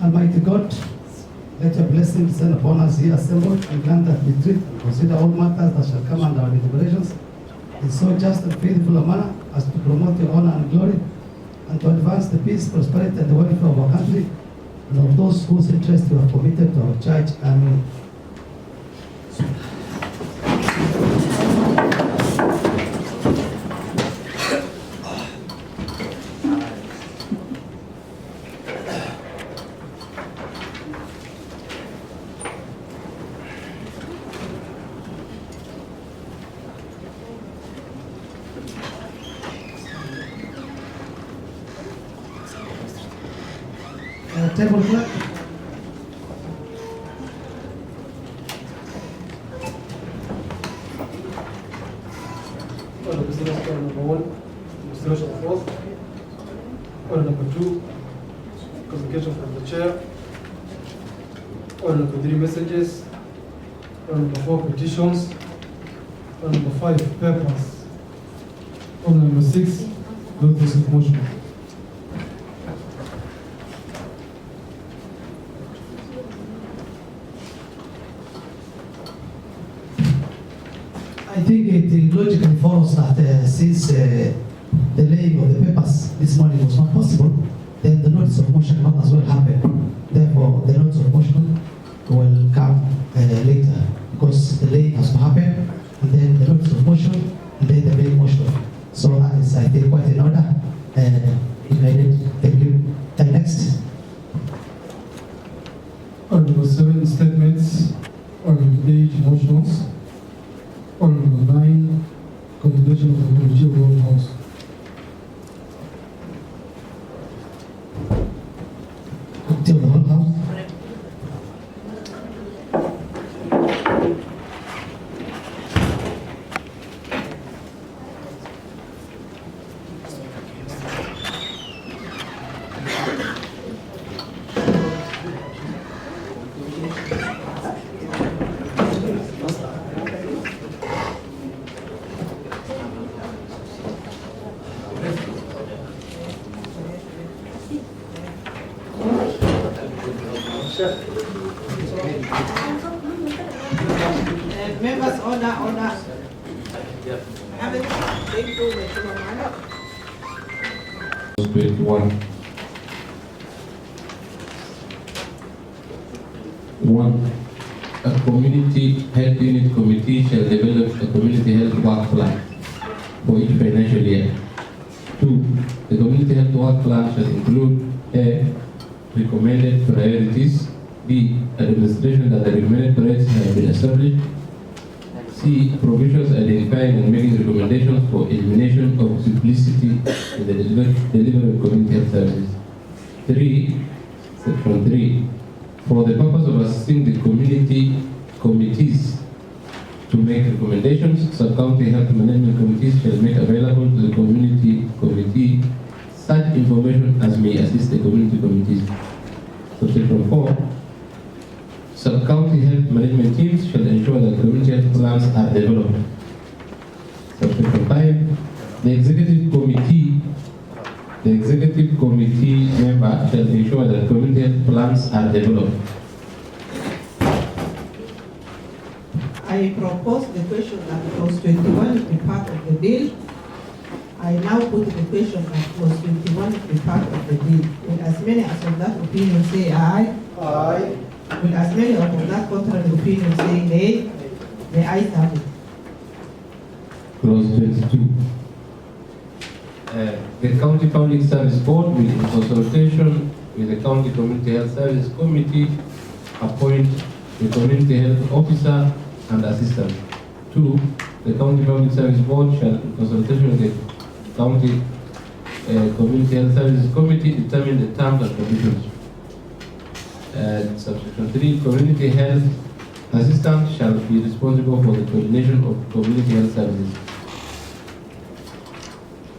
Almighty God, let your blessing descend upon us here assembled, and grant that we treat and consider all matters that shall come under our deliberations in so just and faithful a manner as to promote your honor and glory, and to advance the peace, prosperity, and the welfare of our country, and of those whose interests you have committed to our church. Amen. Table clerk. Order business order number 1, administration of oath. Order number 2, communication from the chair. Order number 3, messages. Order number 4, petitions. Order number 5, papers. Order number 6, notice of motion. I think it logically follows that since the laying of the papers this morning was not possible, then the notice of motion might as well happen. Therefore, the notice of motion will come later, because the laying has to happen, and then the notice of motion, and then the main motion. So that is, I think, quite in order. Thank you. And next. Order number 7, statements. Order number 8, motions. Order number 9, consideration of the committee of the House. Till the whole house. Members, order. Have it. Take 21. 1. A community health unit committee shall develop a community health work plan for each financial year. 2. The community health work plan shall include A. Recommended priorities. B. A demonstration that the recommended priorities have been established. C. Provisions identifying and making recommendations for elimination of duplicity in the delivery of community health services. 3. Section 3. For the purpose of assisting the community committees to make recommendations, sub-county health management committees shall make available to the community committee such information as may assist the community committees. Section 4. Sub-county health management teams shall ensure that community health plans are developed. Section 5. The executive committee member shall ensure that community health plans are developed. I propose the question that clause 21 be part of the bill. I now put the question that clause 21 be part of the bill. Will as many as of that opinion say aye? Aye. Will as many of that contrary opinion say nay? The ayes have it. Clause 22. The County Public Service Board will, in consultation with the County Community Health Service Committee, appoint the Community Health Officer and Assistant. 2. The County Public Service Board shall, in consultation with the County Community Health Services Committee, determine the terms and conditions. Subsection 3. Community Health Assistant shall be responsible for the coordination of community health services.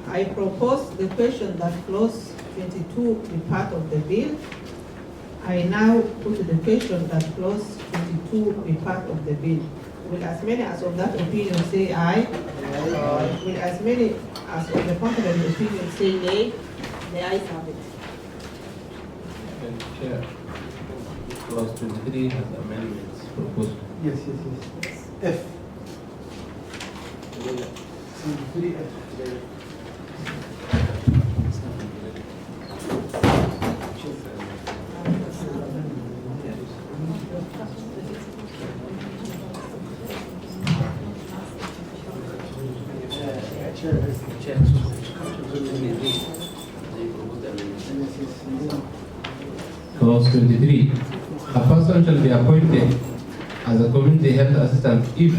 I propose the question that clause 22 be part of the bill. I now put the question that clause 22 be part of the bill. Will as many as of that opinion say aye? Aye. Will as many as of the contrary opinion say nay? The ayes have it. Chair. Clause 23 has amendments proposed. Yes. F. 73F. Clause 23. A person shall be appointed as a community health assistant if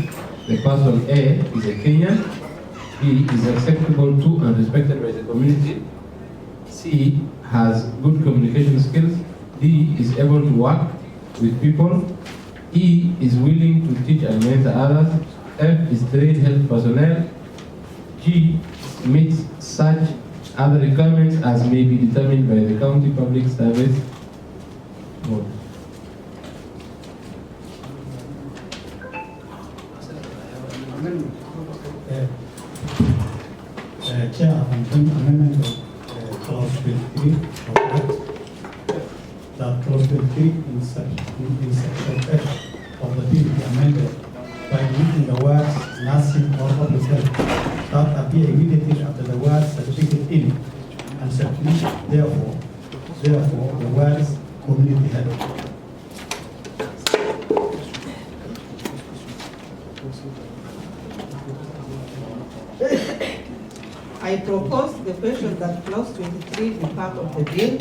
the person A is a Kenyan, B is acceptable to and respected by the community, C has good communication skills, D is able to work with people, E is willing to teach and mentor others, F is trained health personnel, G meets such other requirements as may be determined by the county public service board. Amendment. Chair, amendment of clause 23 of that, clause 23 in section F of the bill be amended by using the words nursing or public health that appear immediately after the word certificate in, and substitute therefore the words community health. I propose the question that clause 23 be part of the bill.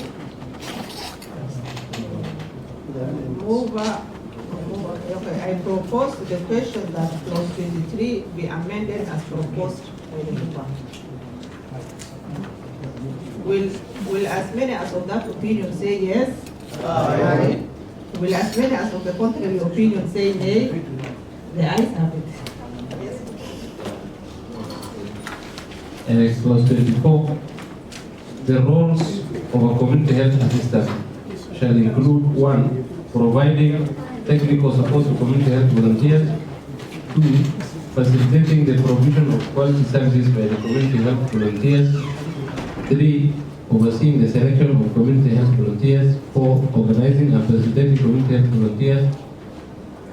Okay, I propose the question that clause 23 be amended as proposed by the member. Will as many as of that opinion say yes? Aye. Will as many as of the contrary opinion say nay? The ayes have it. Clause 24. The roles of a community health assistant shall include 1. Providing technical support to community health volunteers. 2. Facilitating the provision of quality services by the community health volunteers. 3. Overseeing the selection of community health volunteers. 4. Organizing and facilitating community health volunteers.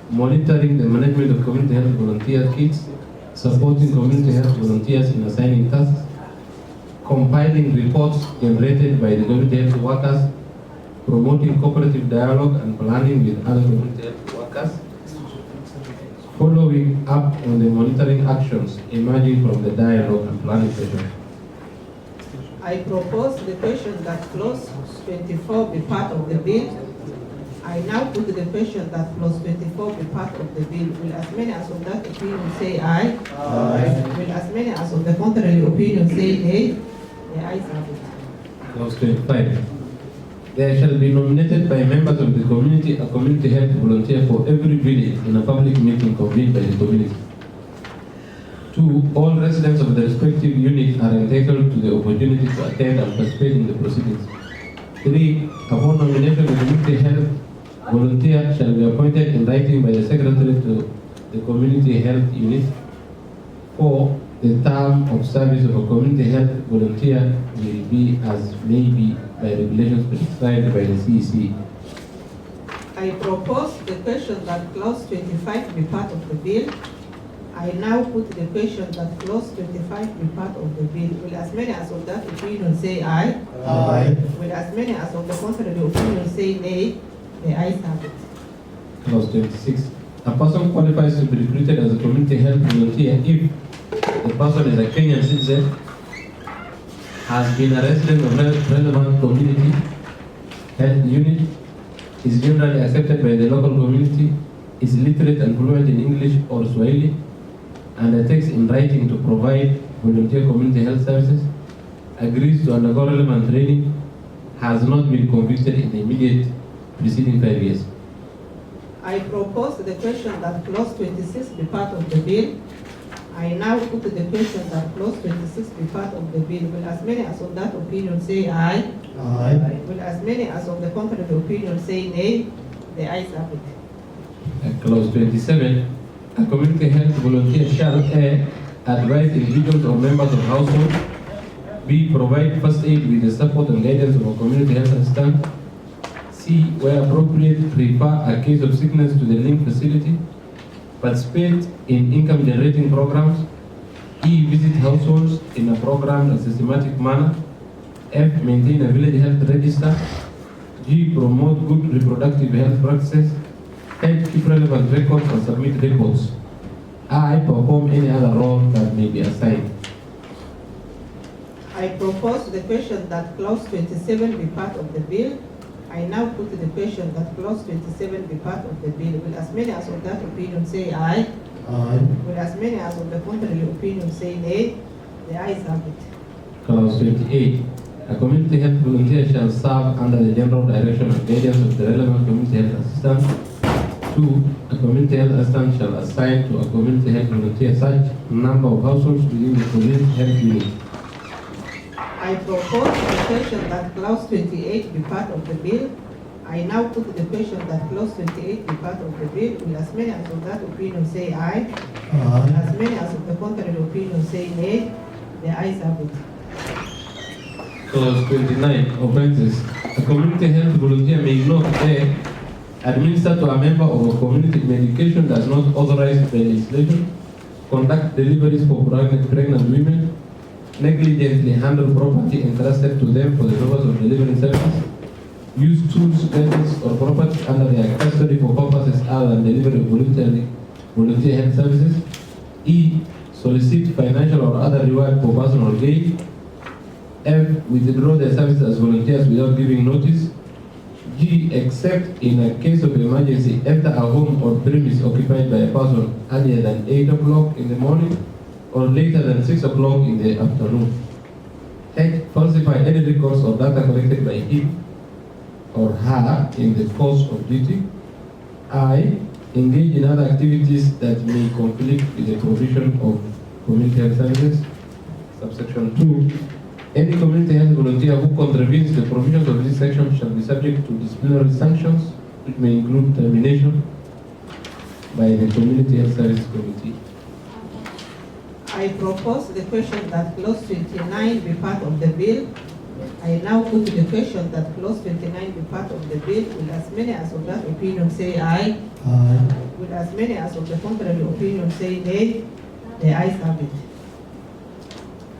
Monitoring the management of community health volunteer kits. Supporting community health volunteers in assigning tasks. Compiling reports generated by the community health workers. Promoting cooperative dialogue and planning with other community health workers. Following up on the monitoring actions emerging from the dialogue and planning session. I propose the question that clause 24 be part of the bill. I now put the question that clause 24 be part of the bill. Will as many as of that opinion say aye? Aye. Will as many as of the contrary opinion say nay? The ayes have it. Clause 25. There shall be nominated by members of the community a community health volunteer for every village in a public meeting convened by the community. 2. All residents of the respective unit are entitled to the opportunity to attend and participate in the proceedings. 3. Upon nomination, the community health volunteer shall be appointed in writing by the secretary to the community health unit. 4. The term of service of a community health volunteer will be as may be by regulations prescribed by the CEC. I propose the question that clause 25 be part of the bill. I now put the question that clause 25 be part of the bill. Will as many as of that opinion say aye? Aye. Will as many as of the contrary opinion say nay? The ayes have it. Clause 26. A person qualifies to be recruited as a community health volunteer if the person is a Kenyan citizen, has been a resident of relevant community health unit, is generally accepted by the local community, is literate and fluent in English or Swahili, undertakes in writing to provide volunteer community health services, agrees to undergo relevant training, has not been convicted in the immediate preceding 5 years. I propose the question that clause 26 be part of the bill. I now put the question that clause 26 be part of the bill. Will as many as of that opinion say aye? Aye. Will as many as of the contrary opinion say nay? The ayes have it. Clause 27. A community health volunteer shall A. Advise individuals or members of household. B. Provide first aid with the support and guidance of a community health assistant. C, where appropriate, refer a case of sickness to the link facility. Participate in income generating programs. E, visit households in a programmed and systematic manner. F, maintain a village health register. G, promote good reproductive health practices. H, keep relevant records and submit reports. I, perform any other role that may be assigned. I propose the question that clause 27 be part of the bill. I now put the question that clause 27 be part of the bill. Will as many as of that opinion say aye? Aye. Will as many as of the contrary opinion say nay? The ayes have it. Clause 28. A community health volunteer shall serve under the general direction and guidance of the relevant community health assistant. 2. A community health assistant shall assign to a community health volunteer such number of households within the community health unit. I propose the question that clause 28 be part of the bill. I now put the question that clause 28 be part of the bill. Will as many as of that opinion say aye? Aye. As many as of the contrary opinion say nay? The ayes have it. Clause 29. Offenses. A community health volunteer may not A, administer to a member of a community medication that is not authorized by legislation, conduct deliveries for pregnant women, negligently handle property entrusted to them for the purpose of delivering services, use tools, vessels, or property under their custody for purposes other than delivery of volunteer health services. E, solicit financial or other reward for personal gain. F, withdraw their services as volunteers without giving notice. G, except in a case of emergency, enter a home or premise occupied by a person earlier than 8 o'clock in the morning or later than 6 o'clock in the afternoon. H, falsify any records or data collected by him or her in the course of duty. I, engage in other activities that may conflict with the provision of community health services. Subsection 2, any community health volunteer who contravenes the provisions of this section shall be subject to disciplinary sanctions, which may include termination by the Community Health Service Committee. I propose the question that clause 29 be part of the bill. I now put the question that clause 29 be part of the bill. Will as many as of that opinion say aye? Aye. Will as many as of the contrary opinion say nay? The ayes have it.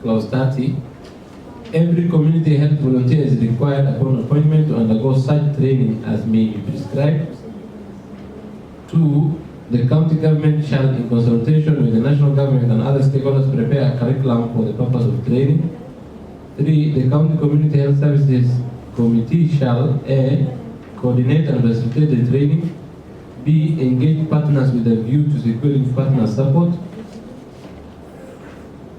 Clause 30. Every community health volunteer is required upon appointment to undergo such training as may be prescribed. 2. The county government shall, in consultation with the national government and other stakeholders, prepare a curriculum for the purpose of training. 3. The county community health services committee shall A, coordinate and facilitate the training. B, engage partners with a view to securing partner support.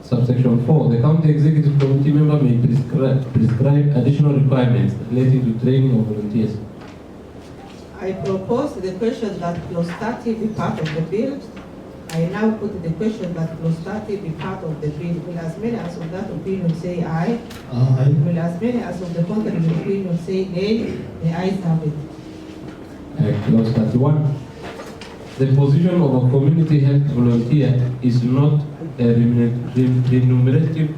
Subsection 4. The county executive committee member may prescribe additional requirements relating to training of volunteers. I propose the question that clause 30 be part of the bill. I now put the question that clause 30 be part of the bill. Will as many as of that opinion say aye? Aye. Will as many as of the contrary opinion say nay? The ayes have it. Clause 31. The position of a community health volunteer is not a remunerative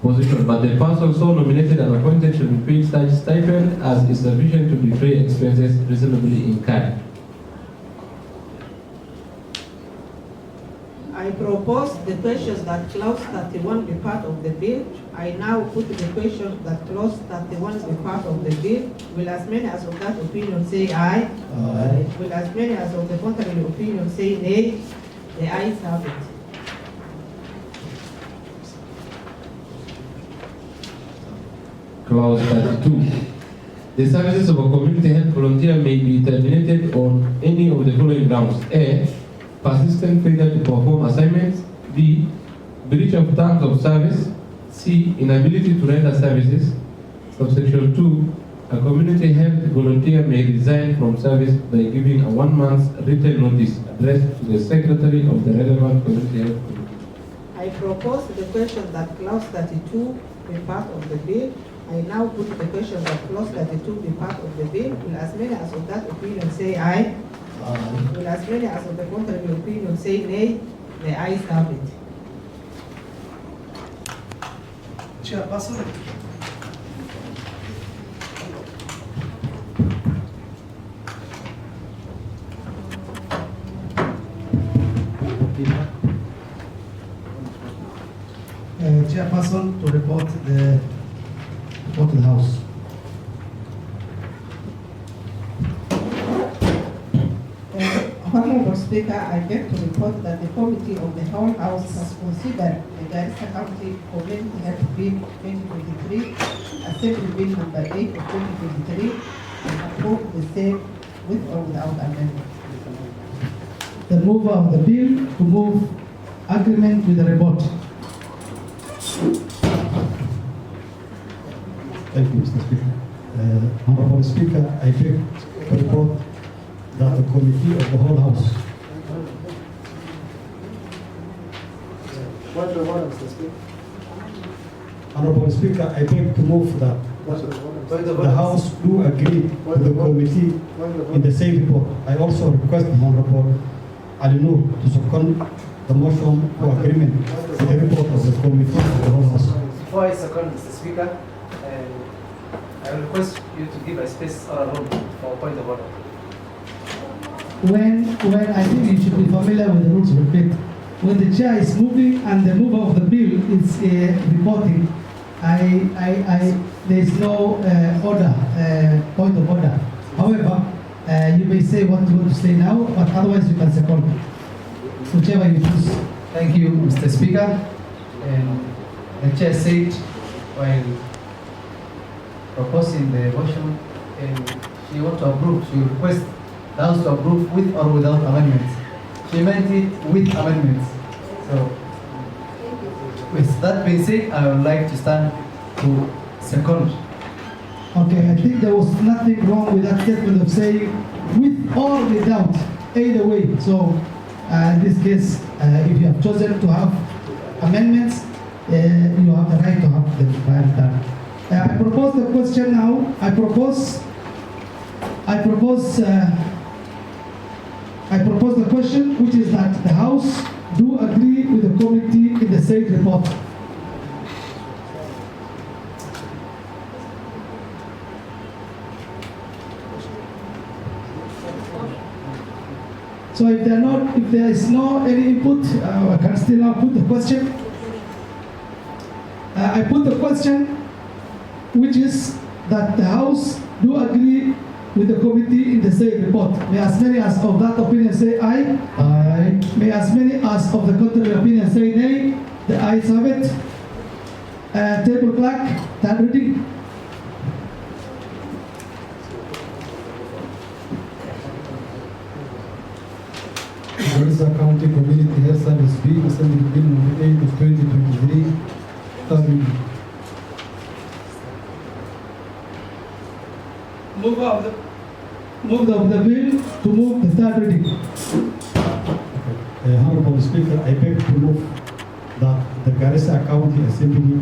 position, but the person so nominated and appointed shall be paid such stipend as is sufficient to defray expenses reasonably incurred. I propose the question that clause 31 be part of the bill. I now put the question that clause 31 be part of the bill. Will as many as of that opinion say aye? Aye. Will as many as of the contrary opinion say nay? The ayes have it. Clause 32. The services of a community health volunteer may be terminated on any of the following grounds. A, persistent failure to perform assignments. B, breach of terms of service. C, inability to render services. Subsection 2, a community health volunteer may resign from service by giving a 1 month's written notice addressed to the secretary of the relevant community health committee. I propose the question that clause 32 be part of the bill. I now put the question that clause 32 be part of the bill. Will as many as of that opinion say aye? Aye. Will as many as of the contrary opinion say nay? The ayes have it. Chairperson, chairperson to report to the House. Honorable Speaker, I beg to report that the committee of the whole House has considered the Garissa County Community Health Bill 2023, Assembly Bill number 8 of 2023, and approved the same with or without amendment. The mover of the bill to move agreement with the report. Thank you, Mr. Speaker. Honorable Speaker, I beg to report that the committee of the whole House Point of order, Mr. Speaker. Honorable Speaker, I beg to move that Point of order. the House do agree with the committee in the same report. I also request Honorable Ali Noor to second the motion for agreement with the report of the committee of the whole House. Before I second, Mr. Speaker, I will request you to give a space or a room for point of order. When I think you should be familiar with the rules of debate. When the chair is moving and the mover of the bill is reporting, there is no point of order. However, you may say what you want to say now, but otherwise you can second. Whichever you choose. Thank you, Mr. Speaker. The chair said while proposing the motion, she want to approve, she request the House to approve with or without amendments. She meant it with amendments. So, with that being said, I would like to stand to second. Okay, I think there was nothing wrong with that statement of saying with or without, either way. So, in this case, if you have chosen to have amendments, you have the right to have them prior done. I propose the question now. I propose the question, which is that the House do agree with the committee in the said report. So if there is no any input, I can still now put the question. I put the question, which is that the House do agree with the committee in the said report. May as many as of that opinion say aye. Aye. May as many as of the contrary opinion say nay. The ayes have it. Table clerk, third reading. Garissa County Community Health Service Bill, Assembly Bill number 8 of 2023, third reading. Move of the bill to move the third reading. Honorable Speaker, I beg to move that the Garissa County Assembly,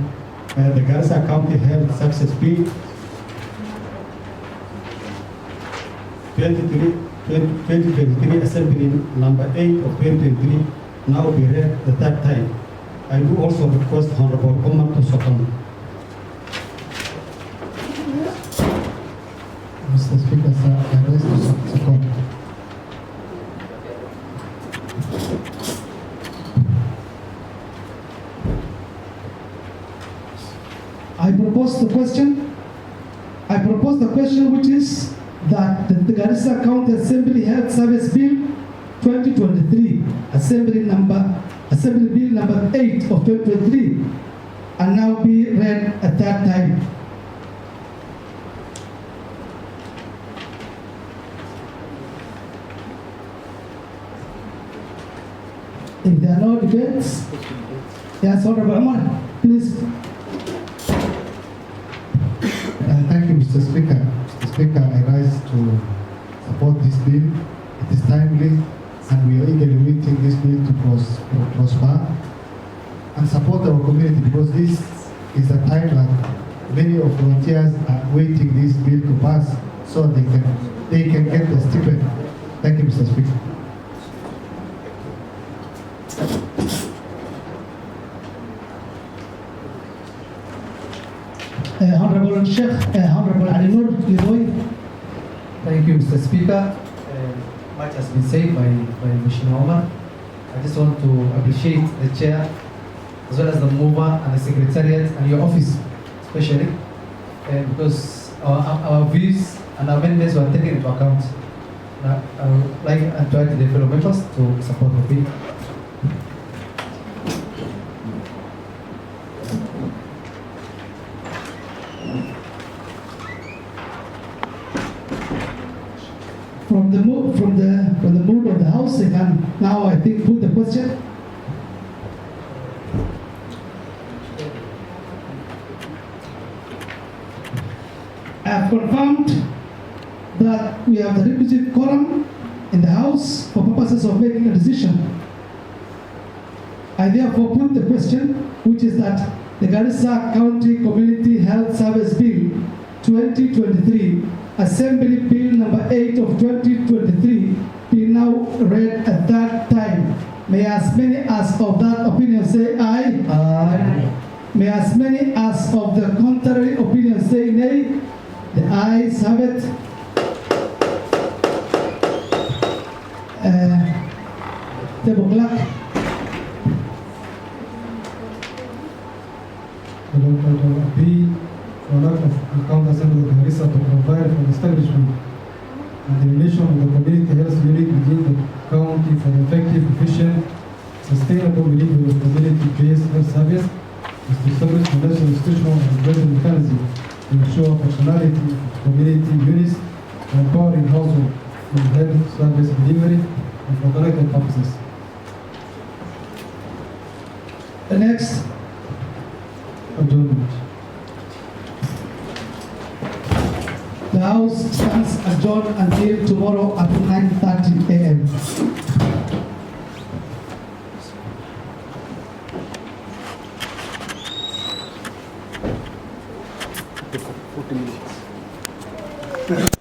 the Garissa County Health Success Bill 2023 Assembly number 8 of 2023 now be read the third time. I do also request Honorable Omar to second. Mr. Speaker, sir, I raise to second. I propose the question which is that the Garissa County Assembly Health Service Bill 2023, Assembly Bill number 8 of 2023, and now be read a third time. If there are no debates, yes, Honorable Omar, please. Thank you, Mr. Speaker. Mr. Speaker, I rise to support this bill. It is timely, and we are eagerly waiting this bill to prosper and support our community, because this is a time that many of volunteers are waiting this bill to pass so they can get the stipend. Thank you, Mr. Speaker. Honorable Sheikh, Honorable Ali Noor, Leroy. Thank you, Mr. Speaker. Much has been said by Mr. Omar. I just want to appreciate the chair as well as the mover and the secretariat and your office, especially, because our views and amendments were taken into account. I would like to invite the fellow members to support the bill. From the mood of the House, they can now, I think, put the question. I have confirmed that we have the requisite quorum in the House for purposes of making a decision. I therefore put the question, which is that the Garissa County Community Health Service Bill 2023, Assembly Bill number 8 of 2023, be now read a third time. May as many as of that opinion say aye. Aye. May as many as of the contrary opinion say nay. The ayes have it. Table clerk. Item B, for an act of the County Assembly of Garissa to provide for the establishment and the relation of the community health unit within the county for effective, efficient, sustainable delivery of community-based health service is to establish the national institutional and regulatory mechanism to ensure functionality of community units and empowering household in health service delivery and for connected purposes. The next. Adjournment. The House stands adjourned until tomorrow at 9:30 a.m. Okay, 14 minutes.